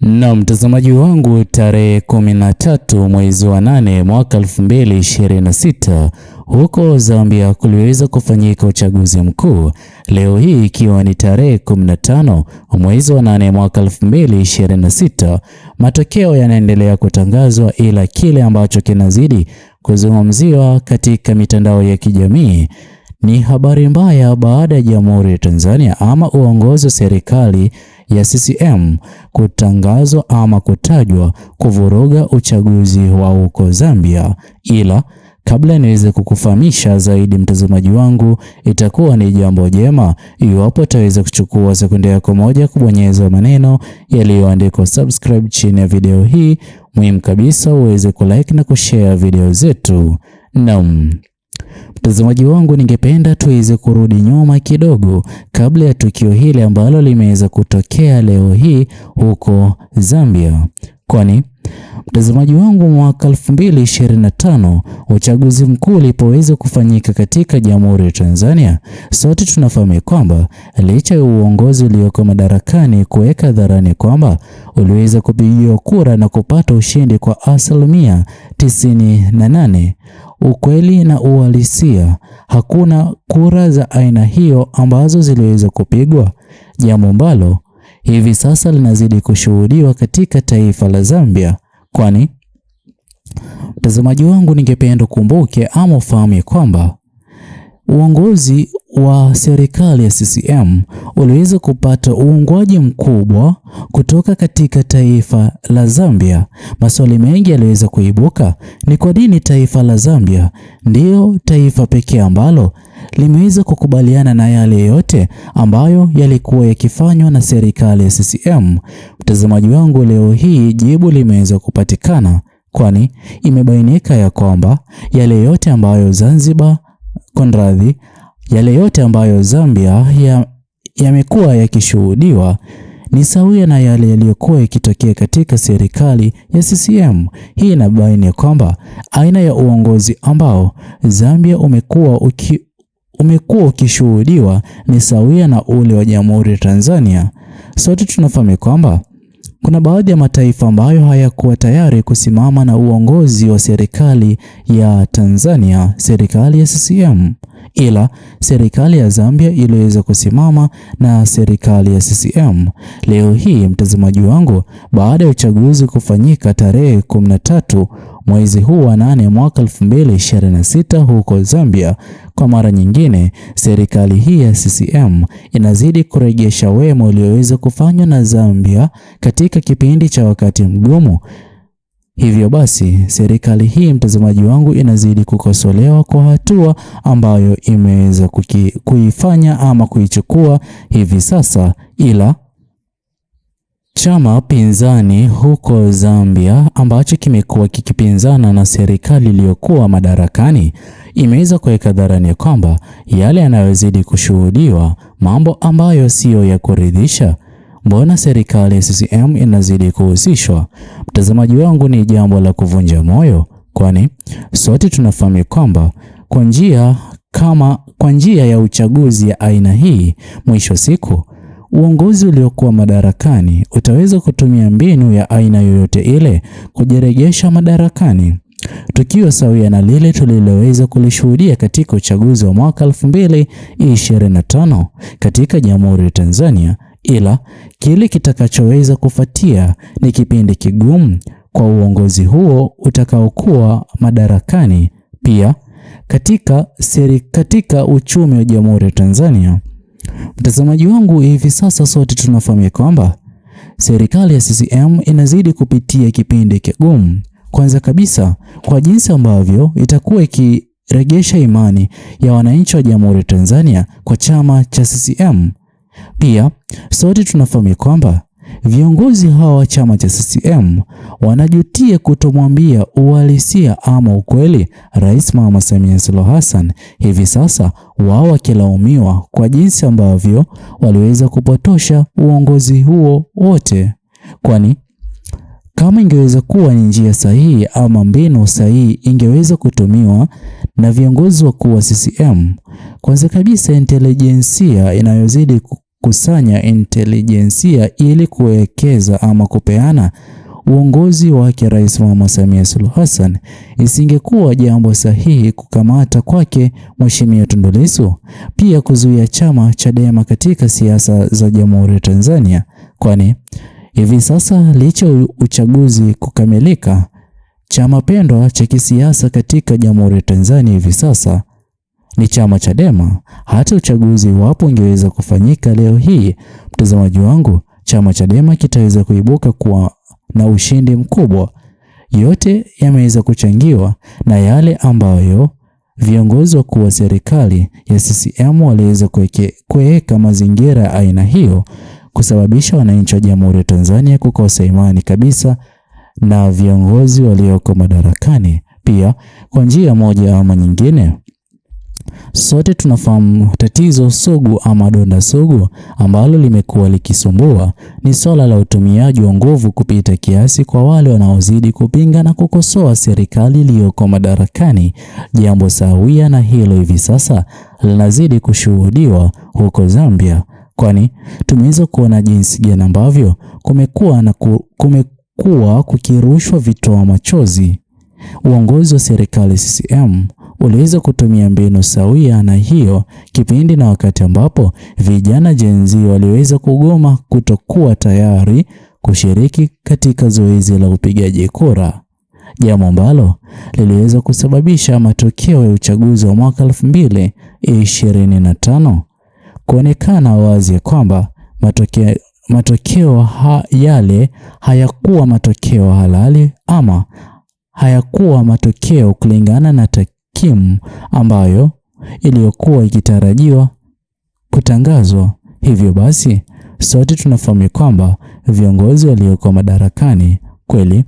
Na mtazamaji wangu, tarehe 13 mwezi wa 8 mwaka 2026 huko Zambia kuliweza kufanyika uchaguzi mkuu. Leo hii ikiwa ni tarehe 15 mwezi wa 8 mwaka 2026, matokeo yanaendelea kutangazwa, ila kile ambacho kinazidi kuzungumziwa katika mitandao ya kijamii ni habari mbaya baada ya Jamhuri ya Tanzania ama uongozi wa serikali ya CCM kutangazwa ama kutajwa kuvuruga uchaguzi wa huko Zambia. Ila kabla niweze kukufahamisha zaidi, mtazamaji wangu, itakuwa ni jambo jema iwapo utaweza kuchukua sekunde yako moja kubonyeza maneno yaliyoandikwa subscribe chini ya video hii. Muhimu kabisa uweze kulike na kushare video zetu. Naam, mtazamaji wangu, ningependa tuweze kurudi nyuma kidogo kabla ya tukio hili ambalo limeweza kutokea leo hii huko Zambia. Kwani mtazamaji wangu, mwaka 2025 uchaguzi mkuu ulipoweza kufanyika katika Jamhuri ya Tanzania, sote tunafahamu kwamba licha ya uongozi ulioko madarakani kuweka hadharani kwamba uliweza kupigiwa kura na kupata ushindi kwa 98%, ukweli na uhalisia, hakuna kura za aina hiyo ambazo ziliweza kupigwa, jambo ambalo hivi sasa linazidi kushuhudiwa katika taifa la Zambia. Kwani mtazamaji wangu, ningependa kumbuke ama ufahamu kwamba uongozi wa serikali ya CCM uliweza kupata uungwaji mkubwa kutoka katika taifa la Zambia. Maswali mengi yaliweza kuibuka, ni kwa nini taifa la Zambia ndiyo taifa pekee ambalo limeweza kukubaliana na yale yote ambayo yalikuwa yakifanywa na serikali ya CCM. Mtazamaji wangu, leo hii jibu limeweza kupatikana, kwani imebainika ya kwamba yale yote ambayo yale yote ambayo Zambia yamekuwa yakishuhudiwa ni sawia na yale yaliyokuwa yakitokea katika serikali ya CCM. Hii inabaini kwamba aina ya uongozi ambao Zambia umekuwa ukishuhudiwa ni sawia na ule wa Jamhuri ya Tanzania. Sote tunafahamu kwamba kuna baadhi ya mataifa ambayo hayakuwa tayari kusimama na uongozi wa serikali ya Tanzania, serikali ya CCM, ila serikali ya Zambia iliweza kusimama na serikali ya CCM. Leo hii mtazamaji wangu, baada ya uchaguzi kufanyika tarehe 13 mwezi huu wa 8 mwaka 2026 huko Zambia, kwa mara nyingine serikali hii ya CCM inazidi kurejesha wema ulioweza kufanywa na Zambia katika kipindi cha wakati mgumu. Hivyo basi serikali hii mtazamaji wangu inazidi kukosolewa kwa hatua ambayo imeweza kuifanya ama kuichukua hivi sasa, ila chama pinzani huko Zambia ambacho kimekuwa kikipinzana na serikali iliyokuwa madarakani imeweza kuweka hadharani kwamba yale yanayozidi kushuhudiwa mambo ambayo siyo ya kuridhisha. Mbona serikali ya CCM inazidi kuhusishwa? Mtazamaji wangu, ni jambo la kuvunja moyo, kwani sote tunafahamu kwamba kwa njia ya uchaguzi ya aina hii, mwisho siku uongozi uliokuwa madarakani utaweza kutumia mbinu ya aina yoyote ile kujirejesha madarakani, tukio sawia na lile tuliloweza kulishuhudia katika uchaguzi wa mwaka 2025 katika Jamhuri ya Tanzania. Ila kile kitakachoweza kufuatia ni kipindi kigumu kwa uongozi huo utakaokuwa madarakani, pia katika uchumi wa Jamhuri ya Tanzania. Mtazamaji wangu, hivi sasa sote tunafahamu kwamba serikali ya CCM inazidi kupitia kipindi kigumu. Kwanza kabisa, kwa jinsi ambavyo itakuwa ikirejesha imani ya wananchi wa Jamhuri ya Tanzania kwa chama cha CCM. Pia sote tunafahamu kwamba viongozi hawa wa chama cha CCM wanajutia kutomwambia uhalisia ama ukweli Rais Mama Samia Suluhu Hassan, hivi sasa wao wakilaumiwa kwa jinsi ambavyo waliweza kupotosha uongozi huo wote. Kwani kama ingeweza kuwa ni njia sahihi ama mbinu sahihi ingeweza kutumiwa na viongozi wakuu wa CCM, kwanza kabisa intelijensia inayozidi kukusanya intelijensia ili kuwekeza ama kupeana uongozi wake Rais Mama Samia Suluhu Hassan, isingekuwa jambo sahihi kukamata kwake Mheshimiwa Tundu Lissu, pia kuzuia chama Chadema katika siasa za Jamhuri ya Tanzania, kwani hivi sasa licha uchaguzi kukamilika, chama pendwa cha kisiasa katika Jamhuri ya Tanzania hivi sasa ni chama Chadema. Hata uchaguzi wapo ungeweza kufanyika leo hii, mtazamaji wangu, chama Chadema kitaweza kuibuka kuwa na ushindi mkubwa. Yote yameweza kuchangiwa na yale ambayo viongozi wakuu wa serikali ya CCM waliweza kuweka mazingira ya aina hiyo, kusababisha wananchi wa Jamhuri ya Tanzania kukosa imani kabisa na viongozi walioko madarakani. Pia kwa njia moja ama nyingine, sote tunafahamu tatizo sugu ama donda sugu ambalo limekuwa likisumbua ni swala la utumiaji wa nguvu kupita kiasi kwa wale wanaozidi kupinga na kukosoa serikali iliyoko madarakani. Jambo sawia na hilo hivi sasa linazidi kushuhudiwa huko Zambia, kwani tumeweza kuona jinsi gani ambavyo kumekuwa kukirushwa vitoa machozi. Uongozi wa serikali CCM uliweza kutumia mbinu sawia na hiyo kipindi na wakati ambapo vijana Gen Z waliweza kugoma kutokuwa tayari kushiriki katika zoezi la upigaji kura, jambo ambalo liliweza kusababisha matokeo ya uchaguzi wa mwaka 2025 kuonekana wazi kwamba matokeo yale hayakuwa matokeo halali ama hayakuwa matokeo kulingana na takwimu ambayo iliyokuwa ikitarajiwa kutangazwa. Hivyo basi sote tunafahamu kwamba viongozi walioko madarakani kweli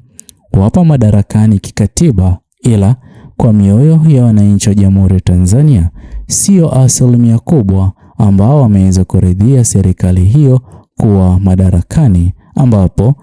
wapo madarakani kikatiba, ila kwa mioyo ya wananchi wa Jamhuri ya Tanzania sio asilimia kubwa ambao wameweza kuridhia serikali hiyo kuwa madarakani, ambapo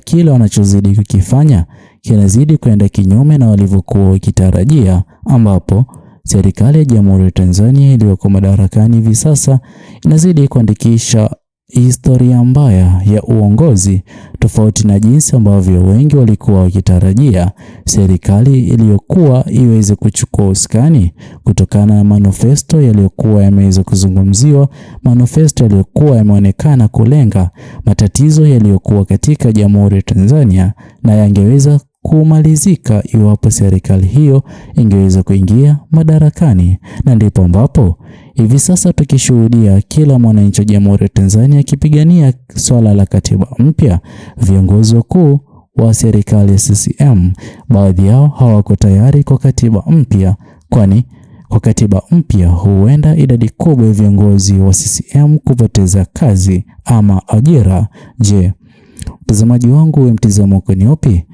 kila wanachozidi kukifanya kinazidi kwenda kinyume na walivyokuwa wakitarajia, ambapo serikali ya Jamhuri ya Tanzania iliyoko madarakani hivi sasa inazidi kuandikisha historia mbaya ya uongozi, tofauti na jinsi ambavyo wengi walikuwa wakitarajia serikali iliyokuwa iweze kuchukua usukani kutokana na manifesto yaliyokuwa yameweza kuzungumziwa, manifesto yaliyokuwa yameonekana kulenga matatizo yaliyokuwa katika Jamhuri ya Tanzania na yangeweza kumalizika iwapo serikali hiyo ingeweza kuingia madarakani. Na ndipo ambapo hivi sasa tukishuhudia kila mwananchi wa Jamhuri ya Tanzania akipigania swala la katiba mpya. Viongozi wakuu wa serikali ya CCM, baadhi yao hawako tayari kwa katiba mpya, kwani kwa katiba mpya huenda idadi kubwa ya viongozi wa CCM kupoteza kazi ama ajira. Je, mtazamaji wangu, mtazamo wako ni upi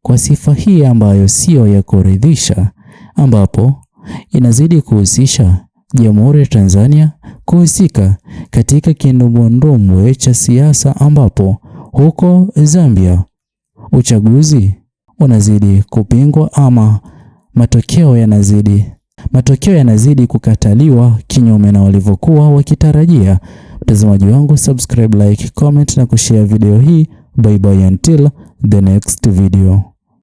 kwa sifa hii ambayo sio ya kuridhisha, ambapo inazidi kuhusisha Jamhuri ya Tanzania kuhusika katika kindumbwendumbwe cha siasa, ambapo huko Zambia uchaguzi unazidi kupingwa ama matokeo yanazidi kukataliwa kinyume na walivyokuwa wakitarajia. Mtazamaji wangu, subscribe, like, comment na kushare video hii. Bye bye until the next video.